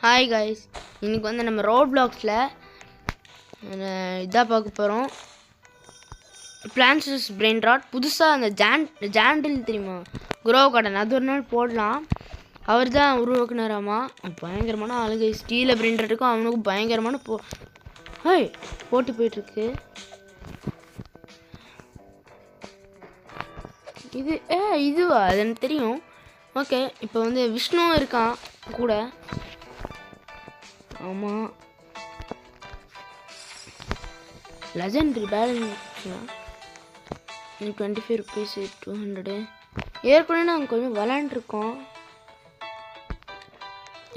Hi guys, இன்னைக்கு வந்து நம்ம ரோட் பிளாக்ஸில் இதாக பார்க்க போகிறோம். பிளான்ஸ் விஸ் பிரெயின் ராட். புதுசாக அந்த ஜாண்டில் தெரியுமா, குரோ கார்டன், அது ஒரு நாள் போடலாம். அவர் தான் உருவாக்குனாராமா. பயங்கரமான ஆளுங்க. ஸ்டீலில் பிரெயின் ராட்டுக்கும் அவனுக்கும் பயங்கரமான போட்டி போயிட்டுருக்கு. இதுவா அது எனக்கு தெரியும். ஓகே, இப்போ வந்து விஷ்ணுவும் இருக்கான் கூட. ஆமாம், லெஜெண்டரி பேலன்ஸ் 25 ருபீஸ் 200. ஏற்கனவே நாங்கள் கொஞ்சம் விளாண்டுருக்கோம்.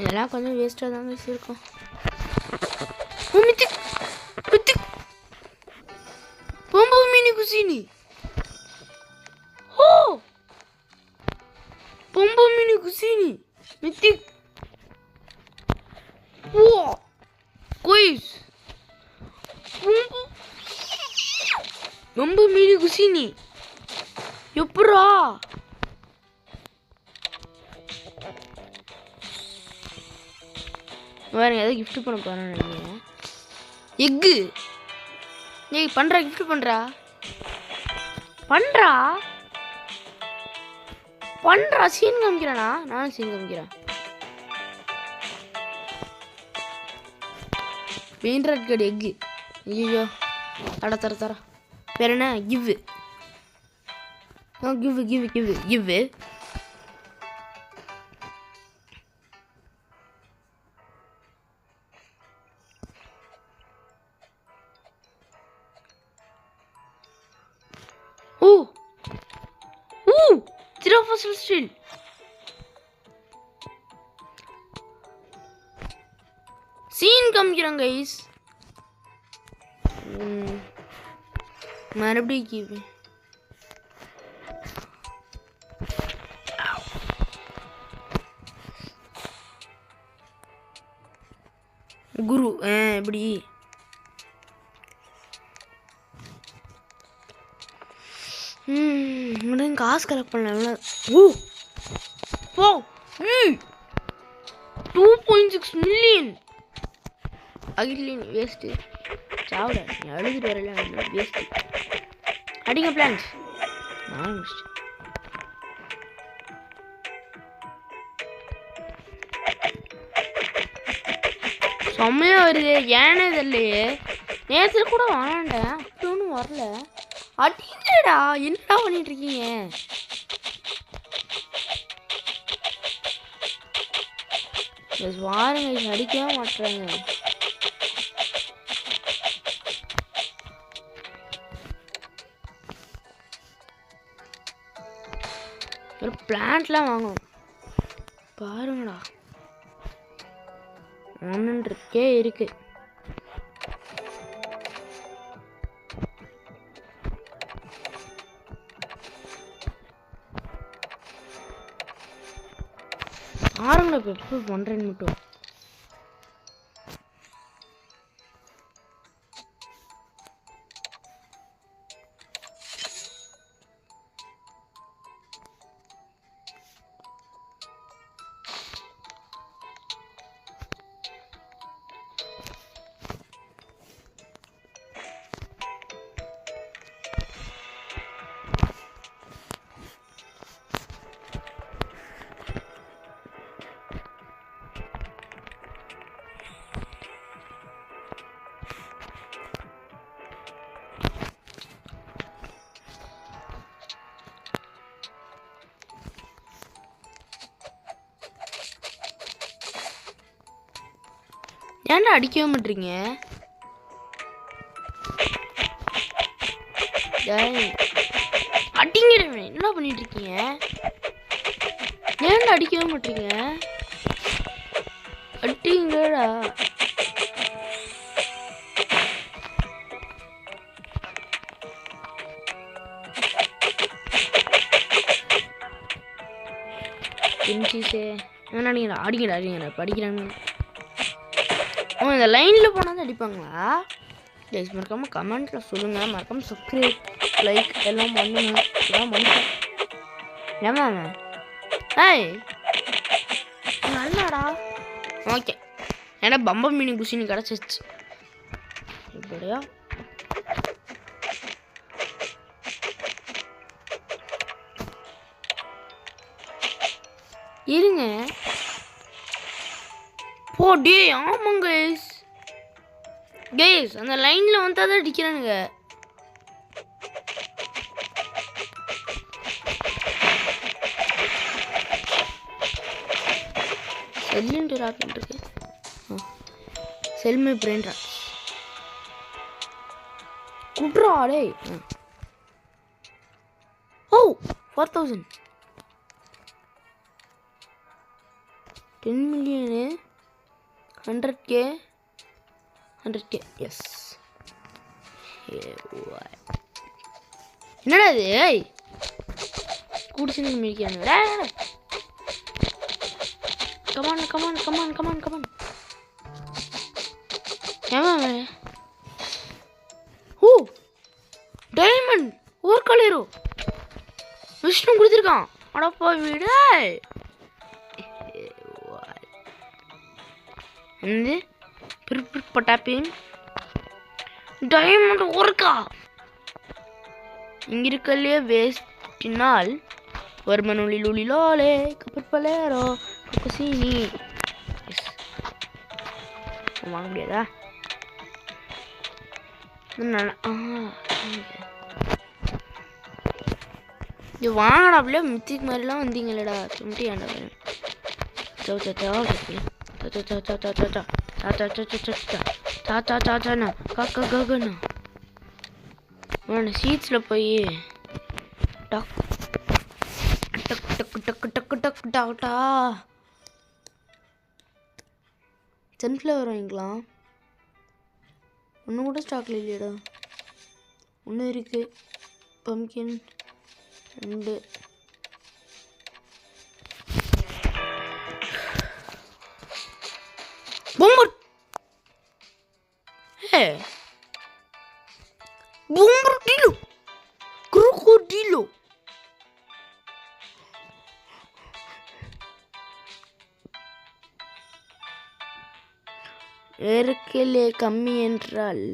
இதெல்லாம் கொஞ்சம் வேஸ்ட்டாக தான் வச்சுருக்கோம். பொம்பு மீனி குசினி. பொம்பு மீனி குசினி மித்திக். Quiz. ரொம்ப மீனி குசினி எப்படா? வேற ஏதாவது கிஃப்ட் பண்ண போறேன் நினைக்கிறேன். எக்கு நீ பண்ற, கிஃப்ட் பண்றா சீன் காமிக்கிறேனா? நானும் சீன் காமிக்கிறேன். பெயின் ராட் கார்டு எக்கு. ஐயோ தர பேர் என்ன? கிவ். Still. சீன் காமிக்கிறேன் கைஸ். மறுபடியும் கிவ். குரு எப்படி? காசு கலெக்ட் பண்ணல. 2.6 மில்லியன் அகிலின் வேஸ்ட்டு. சாவிட நீ அழுதுட்டு வரல, வேஸ்ட்டு. அடிங்க பிளான்ஸ். நான் முடிச்சிட்டேன். செம்மையா வருது. ஏனே தெரியலையே. நேற்று கூட வாண்டேன், அப்படி ஒன்றும் வரல. அடிங்கடா, என்னடா பண்ணிட்டு இருக்கீங்க? வாருங்க, அடிக்கவே மாட்டுறாங்க. ஒரு பிளான்ட்லாம் வாங்கணும் பாருங்கடா. 100K இருக்கு. ஆரங்கடா எப்போ பண்ணுறேன்னு மட்டும். ஏன்டா அடிக்கவே மாட்டீங்க? அடிங்கடா, என்ன பண்ணிட்டு இருக்கீங்க? ஏன்டா அடிக்கவே மாட்டீங்க? அடிங்கடா. அடிங்கடா படிக்கிறாங்க. இந்த லைனில் போனால் தான் அடிப்பாங்களா? ப்ளீஸ் மறக்காமல் கமெண்ட்டில் சொல்லுங்கள். மறக்காமல் சப்ஸ்கிரைப், லைக் எல்லாம் பண்ணுங்க. இதெல்லாம் மனுஷன் ஏமா ஏய் நல்லாடா. ஓகே. ஏன்னா பம்பம் மீனி குஷினி கிடச்சிச்சு. இப்படியா இருங்க போடி. ஆமாங்க கைஸ் அந்த லைன்ல வந்தா தான் அடிக்கிறானுங்க. செல்லுண்டு ராப்பின் இருக்கு. செல்மை பிரெயின் ராப் குட்ரா டேய். ஓ 4000 10 million 100K எஸ். என்னடா இது குடிச்சு மிதிக்கானுங்க. கமான் ஏமா ஓ டைமண்ட் ஒரு கலரோ விஷ்ணு கொடுத்துருக்கான். அடப்பா வீடு வந்து பட்டாப்பின் டைமண்ட் ஒர்க்கா இங்க இருக்கலையே வேஸ்டினால் வருமனொழில் ஒளிலோலே கப்பற்பலேரோ கப்பசீனி. வாங்க முடியாதா? இது வாங்கடா அப்படியே மித்திக் மாதிரிலாம் வந்தீங்களேடா சும்ட்டி ஆண்டா. சீட்ஸ்ல போய் சன்ஃப்ளவர் வாங்கிக்கலாம். ஒன்று கூட ஸ்டாக்ல இல்லையடா. ஒன்று இருக்கு pumpkin 2 Boomer! Hey! Bombardilo! Crocodilo! ஏற்கலே கம்மி என்றால்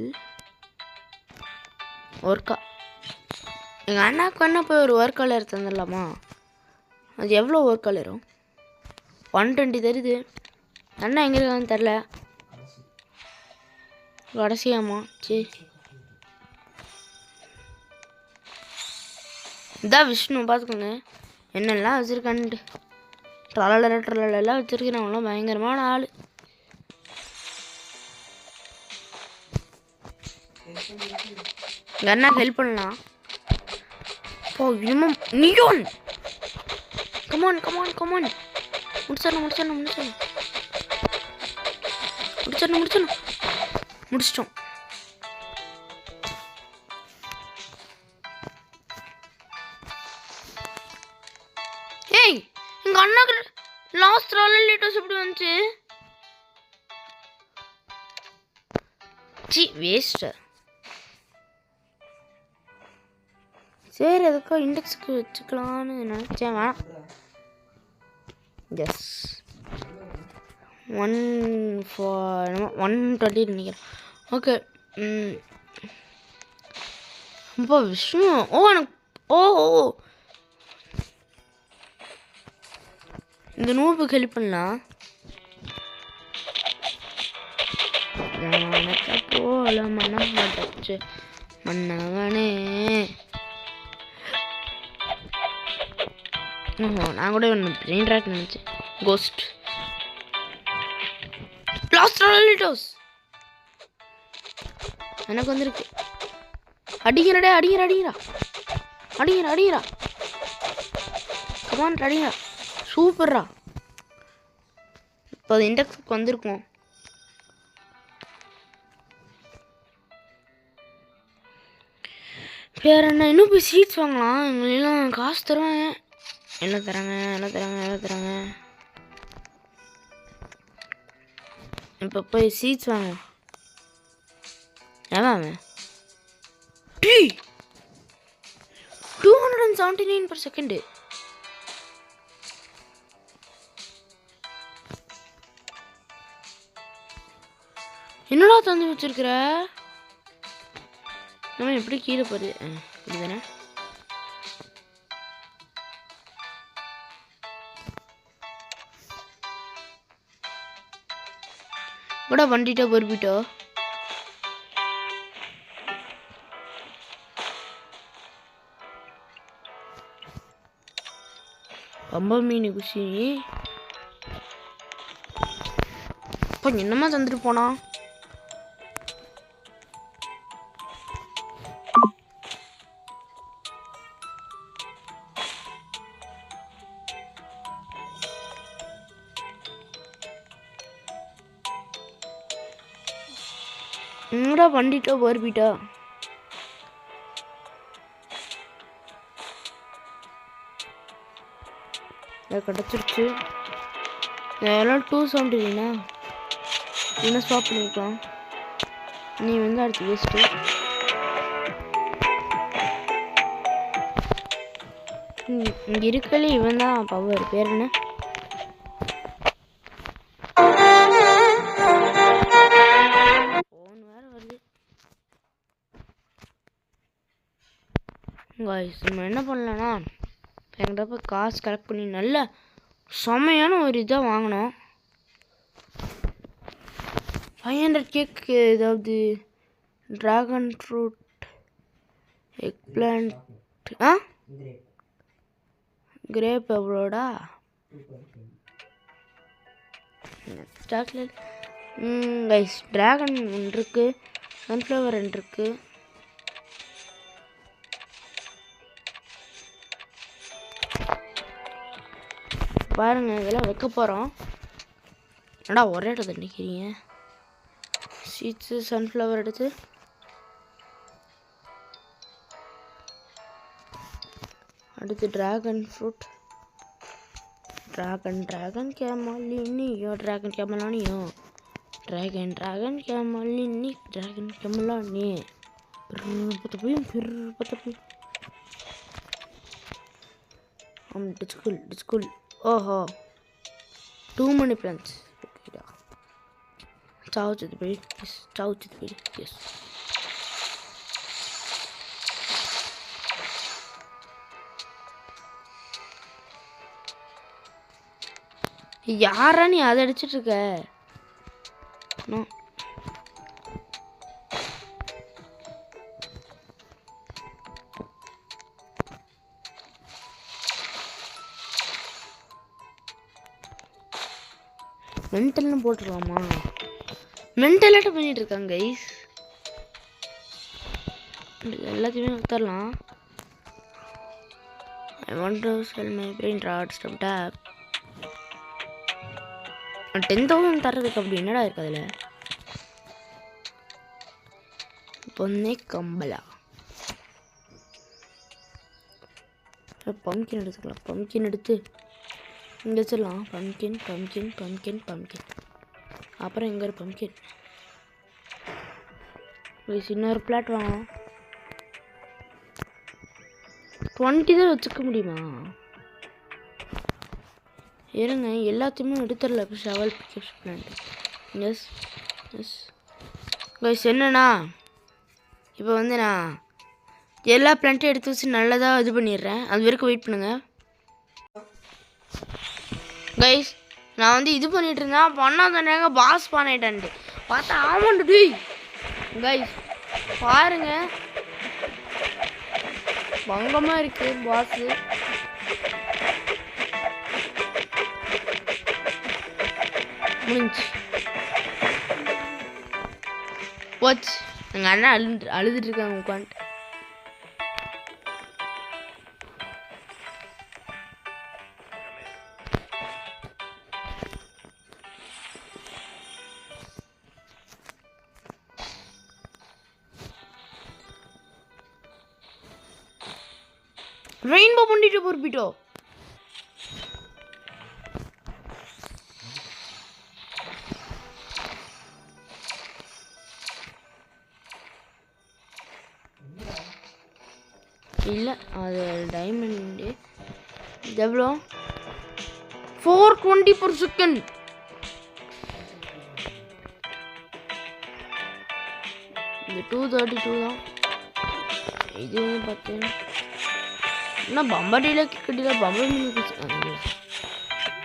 ஒர்க்கா எங்கள் அண்ணாக்கு வேணா போய் ஒரு ஒர்க் கலர் தந்துடலாமா? அது எவ்வளோ ஒர்க் கலரும் 120 தருது. அண்ணா எங்கே இருக்கான்னு தெரில. கடைசியாமா சரி இதான் விஷ்ணு பார்த்துக்கோங்க என்னெல்லாம் வச்சுருக்கான்ட்டு. ட்ரலெல்லாம் வச்சுருக்கிறவங்களாம் பயங்கரமான ஆள். எங்கள் அண்ணாக்கு ஹெல்ப் பண்ணலாம். ஓ இன்னும் நியோன் கமான் முடிச்சிடணும் முடிச்சிட்டோம். ஏய் எங்க அண்ணாக்கு லாஸ்ட் ராயல் லிட்டர்ஸ் எப்படி வந்துச்சு? C waste. சரி அதுக்கா இண்டெக்ஸுக்கு வச்சுக்கலான்னு நினச்சேன். வேணாம். எஸ் 120 நினைக்கிறேன். ஓகே ரொம்ப விஷயம். ஓ எனக்கு இந்த நூறுக்கு ஹெல்ப் பண்ணலாம். போல மனம் பட்டுச்சு மன்னவனே. நான் கூட பிரெயின் ராக் நினைச்சேன். கோஸ்ட் லாஸ்ட்ரோலிட்டோஸ் எனக்கு வந்திருக்கு. அடிக்கிறடே அடிக்கிறா கமான் அடிக்கிறா. சூப்பர்ரா. இப்போ அது இண்டெக்ஸுக்கு வந்திருக்கும். வேற என்ன இன்னும் போய் சீட்ஸ் வாங்கலாம். எங்களெல்லாம் காசு தருவேன். என்ன தராங்க இப்போ போய் சீட்ஸ் வாங்க. ஏன் 279 per second. என்னடா தந்து வச்சிருக்கிற? நம்ம எப்படி கீழே போகுது? இதுதானே. கூட வண்டிட்டோ பொறுப்பிட்டோ. ரொம்ப மீன் குஷி இப்போ என்னமா தந்துட்டு போனா? என்னடா வண்டிட்டோ பொறுப்பிட்டோ. கிடச்சிருச்சு. எல்லாம் 270 என்ன ஸ்டாப் பண்ணிக்கலாம். நீ வந்து அடுத்து வேஸ்ட்டு. இங்கே இருக்கல இவன் தான் பவர். பேர் என்ன? ஃபோன் வேறு வருது. நம்ம என்ன பண்ணலன்னா என்கிட்ட போய் காசு கலெக்ட் பண்ணி நல்ல செம்மையான ஒரு இதாக வாங்கினோம். 500 கேக். ஏதாவது dragon fruit, eggplant, grape எவ்வளோடா? சாக்லேட். கைஸ் ட்ராகன் ஒன்று இருக்குது, சன்ஃப்ளவர் 2 இருக்குது. பாருங்க இதெல்லாம் வைக்க போகிறோம். என்னடா ஒரே இடத்துல நிற்கிறீங்க? சீட்ஸு சன்ஃப்ளவர் எடுத்து அடுத்து ட்ராகன் ஃப்ரூட். ட்ராகன் கேமலினியோ, ட்ராகன் கேமலானியோ, ட்ராகன் கேமலினி, ட்ராகன் கேமலானி. டிஸ்கூல். ஓஹோ, too many plants. Ciao to the breed. Yes, ciao to the breed. Yes. யாரா நீ அதை அடிச்சிட்டு இருக்க? மென்டல்னு போட்டுருவாமா? மென்டலாட்ட பண்ணிட்டு இருக்காங்க கைஸ். எல்லாத்தையுமே வித்தரலாம். I want to sell my brain rot stuff tap. 10,000 தரதுக்கு அப்படி என்னடா இருக்கு அதில்? பொன்னே கம்பலா. பம்கின் எடுத்துக்கலாம். பம்கின் எடுத்து இங்கே வச்சிடலாம். பம்கின். அப்புறம் எங்கே ஒரு பம்கின்? இன்னொரு பிளாட் வாங்கலாம். 20 தான் வச்சுக்க முடியுமா? இருங்க எல்லாத்தையுமே எடுத்துடல. இப்போ shovel pickup plant. Yes guys என்னண்ணா இப்போ வந்து நான் எல்லா பிளான்ட்டையும் எடுத்து வச்சு நல்லதாக இது பண்ணிடுறேன். அது வரைக்கும் வெயிட் பண்ணுங்கள் கைஸ். நான் வந்து இது பண்ணிட்டு இருந்தேன். பண்ணாதானேங்க பாஸ் பண்ணிட்டேன்ட்டு பார்த்தா ஆமாண்டு கைஸ். பாருங்க பங்கமாக இருக்கு பாஸு. முடிஞ்சு போச்சு. எங்கள் அண்ணன் அழுதுட்டு இருக்காங்க உட்காந்துட்டு. ரெயின்போ பண்ணிட்டு பொறுப்பிட்டோ. இல்லை அது டைமண்டு. இது எவ்வளோ? 420 per second. இது 232 தான். இது வந்து பார்த்தீங்கன்னா என்ன பம்படியில் கிக்கடியில் பம்பர்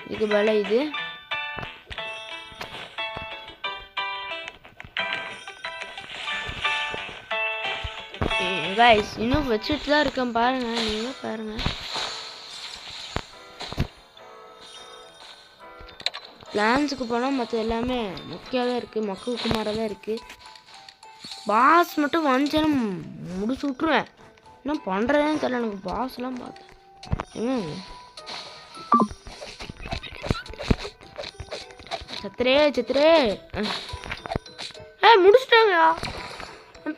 இதுக்கு மேலே இது கைஸ் இன்னும் வச்சுட்டு தான் இருக்கேன் பாருங்க, நீங்கள் பாருங்க. பிளான்ஸுக்கு போனால் மற்ற எல்லாமே முக்கியாக தான் இருக்குது, மக்கு குமாராக தான் இருக்குது. பாஸ் மட்டும் வந்துச்சேன்னு முடிச்சு விட்ருவேன். என்ன பண்ணுறதுன்னு தெரியல எனக்கு. பாஸ்லாம் பார்த்தேன் சத்திரே முடிச்சிட்டாங்க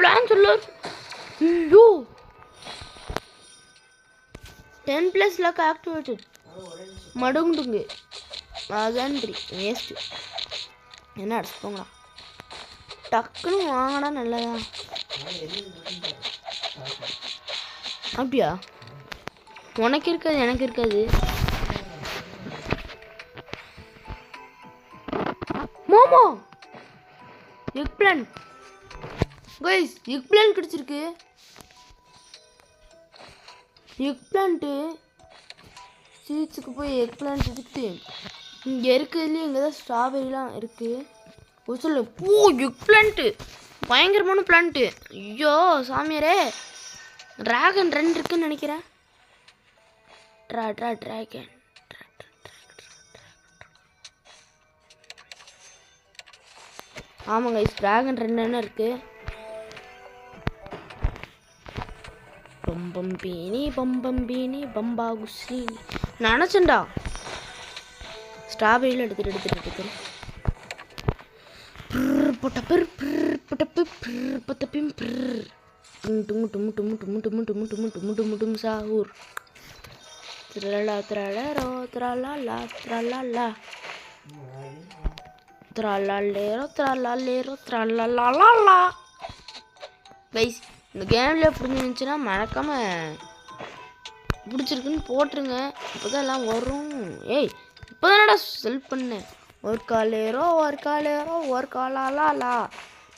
பிளான் சொல்ல. ஐயோ 10+ லக் ஆக்டிவேட்டட் மடுங்குடுங்க. அதான் வேஸ்ட்டு. என்ன அடிச்சுப்போங்களா டக்குன்னு வாங்கடா நல்லதா. அப்படியா உனக்கு இருக்காது எனக்கு இருக்காது. Momo egg plan guys, egg plan கிடச்சிருக்கு. எக் பிளான்ட்டு சீட்ஸுக்கு போய் எக் பிளான்ட் எடுத்து இங்கே இருக்குதுலேயே இங்கே தான் ஸ்ட்ராபெரிலாம் இருக்குது. சொல்லு பூ எக் பிளான்ட்டு பயங்கரமான பிளான்ட்டு. ஐயோ சாமியாரே, ட்ராகன் 2 இருக்குன்னு நினைக்கிறேன். ட்ராகன் ஆமாங்க, ட்ராகன் 2 இருக்கு. பம்பம்பீனி பம்பாகுஸ்ரீ நினச்சண்டா. ஸ்ட்ராபெரியில் எடுத்துட்டு சாகூர் கைஸ், இந்த கேமில் பிடிச்சிருந்துச்சுன்னா மறக்காமல் பிடிச்சிருக்குன்னு போட்டுருங்க. இப்போ தான் எல்லாம் வரும். ஏய் இப்போ தானடா செல்ஃப் பண்ணேன். ஒரு காலேரோ ஒரு காலாலா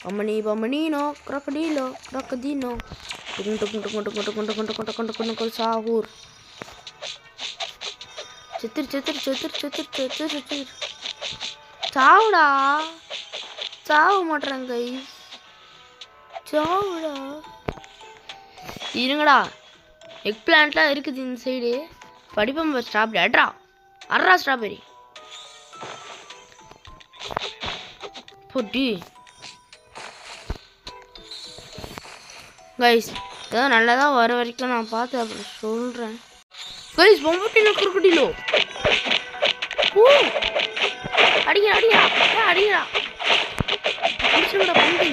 பம்மனீனோ crocodino சாகூர் செத்துரு சாவுடா. சாவ மாட்டேறாங்க கைஸ், சாவுடா. இருங்கடா, எக் பிளான்ட்லாம் இருக்குது இந்த சைடு. படிப்போம் ஸ்ட்ராபெரி அட்ரா ஸ்ட்ராபெரி பொட்டி. கைஸ் ஏதாவது நல்லதாக வர வரைக்கும் நான் பார்த்து அப்புறம் சொல்கிறேன். கைஸ் பொம்பட்டினோ குறுக்கடிலோ அடிக்கிறா முடிச்சுடா பம்பி.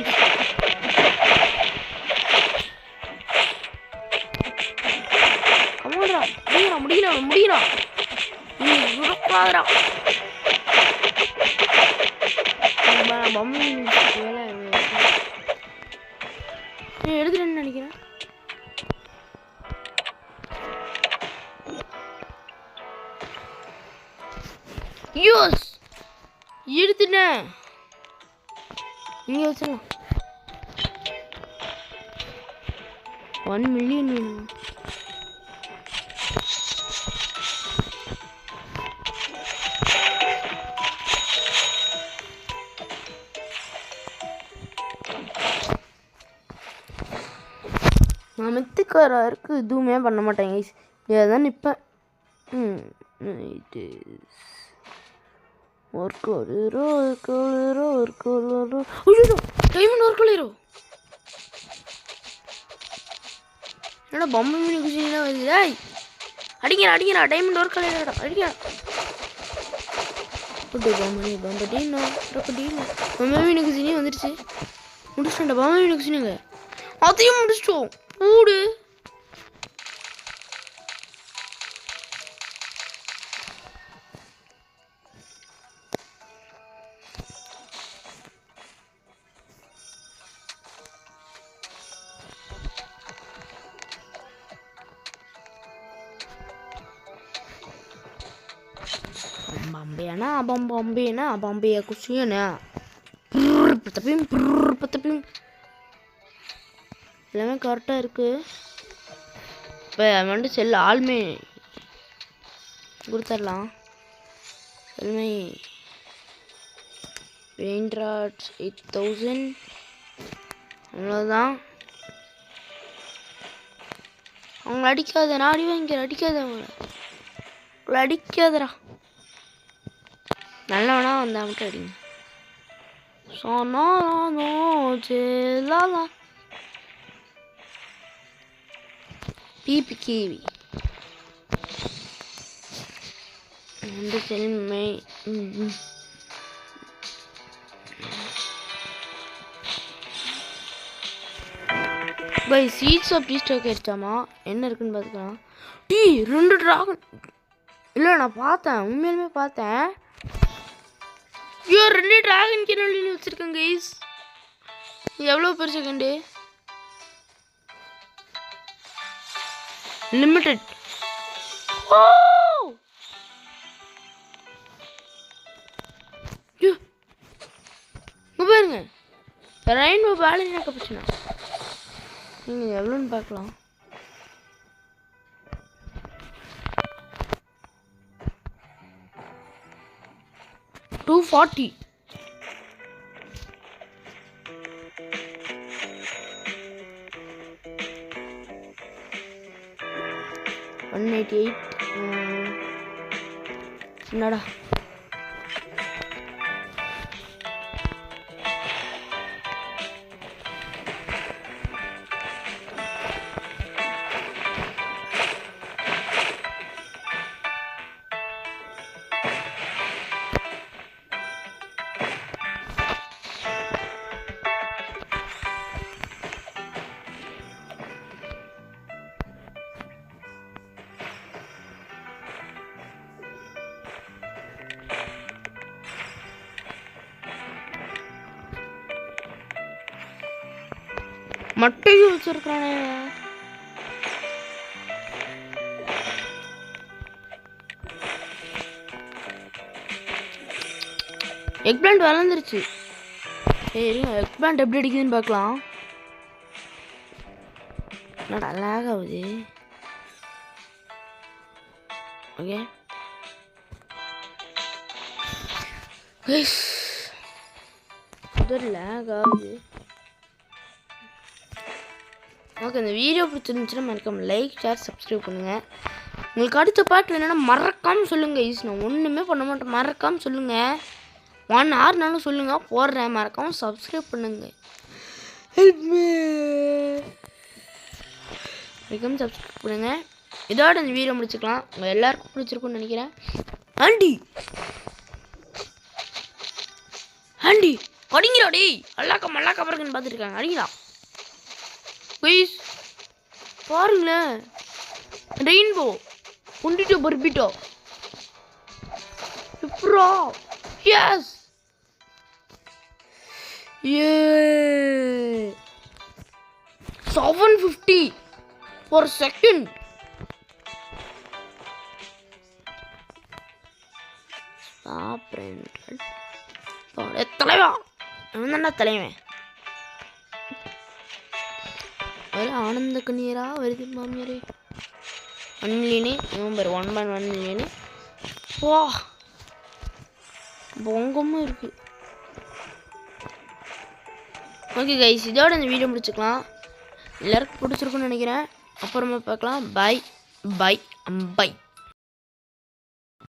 கமாடா முடியல உடப்பாதரா பம்மி எடுத்துட்டேன்னு நினைக்கிறேன். யோஸ் எடுத்துட்டேன். இங்கே வச்சிடலாம். 1 மில்லியன் வேணும். நான் மெத்துக்காரா இருக்கு எதுவுமே பண்ண மாட்டேன் கைஸ், ஏதான் நிற்பேன். ஒர்க் டைமண்ட் ஒர்க் ஹீரோ என்னடா பொம்மை மீன் குசினா வருது. அடிக்கிறா டைமண்ட் ஒர்க் ஹீரோடா அடிக்கிறா. பொம்மை மீன் குசினே வந்துடுச்சு. முடிச்சிட்டா பொம்மை மீன் குசினுங்க, அதையும் முடிச்சிட்டோம். ஊடு பம்பையா குசியனா patapim. எல்லாமே கரெக்டாக இருக்குது. இப்போ வந்துட்டு செல் ஆளுமே கொடுத்துடலாம். செல்மை பெயிண்ட் ராட்ஸ் 8000 அவ்வளோதான். அவங்கள அடிக்காத, நான் அடி வாங்கிக்கிறேன். அடிக்காத, அவங்கள அடிக்காதரா. நல்லவனா வந்தா மட்டும் அடிங்க. சொன்னாலோ செல்லாலா பிபி கேவி அந்த செல்மை. பை சீட்ஸ் ஆஃப் டீ ஸ்டாக் எடுத்தாமா என்ன இருக்குன்னு பார்த்துக்கலாம். டீ 2 ட்ராகன் இல்லை, நான் பார்த்தேன், உண்மையிலுமே பார்த்தேன். ஐயோ 2 ட்ராகன் கிணறு வச்சுருக்கேன் கைஸ். எவ்வளோ பெர் செகண்டு லிமிட்டட். ஓ இங்கே பாருங்க, ரெயின்போ பேலன்ஸ் கப்பிச்சுனா நீங்கள் எவ்வளோன்னு பார்க்கலாம். $240. $188. என்னடா மட்டையும் வச்சிருக்கானே. எக் பிளான்ட் வளர்ந்துருச்சு. சரி எக் பிளான்ட் எப்படி அடிக்குதுன்னு பார்க்கலாம். என்னடா லேக் ஆகுது. ஓகே லேக் ஆகுது. ஓகே, இந்த வீடியோ பிடிச்சிருந்துச்சுன்னா மறக்காம லைக் ஷேர் சப்ஸ்கிரைப் பண்ணுங்கள். உங்களுக்கு அடுத்த பாட்டு வேணுன்னா மறக்காமல் சொல்லுங்கள். ஈஸ் நான் ஒன்றுமே பண்ண மாட்டேன், மறக்காமல் சொல்லுங்கள். 1 hourனாலும் சொல்லுங்கள், போடுறேன். மறக்காமல் சப்ஸ்கிரைப் பண்ணுங்கள். மறக்காமல் சப்ஸ்கிரைப் பண்ணுங்கள். இதோட இந்த வீடியோ முடிச்சுக்கலாம். உங்கள் எல்லாருக்கும் பிடிச்சிருக்குன்னு நினைக்கிறேன். ஆண்டி ஆண்டி அடிங்கிறா டே. அல்லாக்கா மல்லாக்கா பிறகுன்னு பார்த்துருக்காங்க. அடிங்களா ப்ளீஸ் பாருங்களேன். ரெயின்போ கொண்டுட்டு பர்பிட்டோ இப்பரா. எஸ் ஏ 750 per second. தலைவா என்ன தலைவன் ஆனந்த கண்ணீரா வருது மாமியாரே. 1 million நவம்பர் 1.1 million. வா பொங்கமும் இருக்கு. ஓகே கைஸ், இதோட இந்த வீடியோ முடிச்சுக்கலாம். எல்லாருக்கும் பிடிச்சிருக்குன்னு நினைக்கிறேன். அப்புறமா பார்க்கலாம். Bye bye by.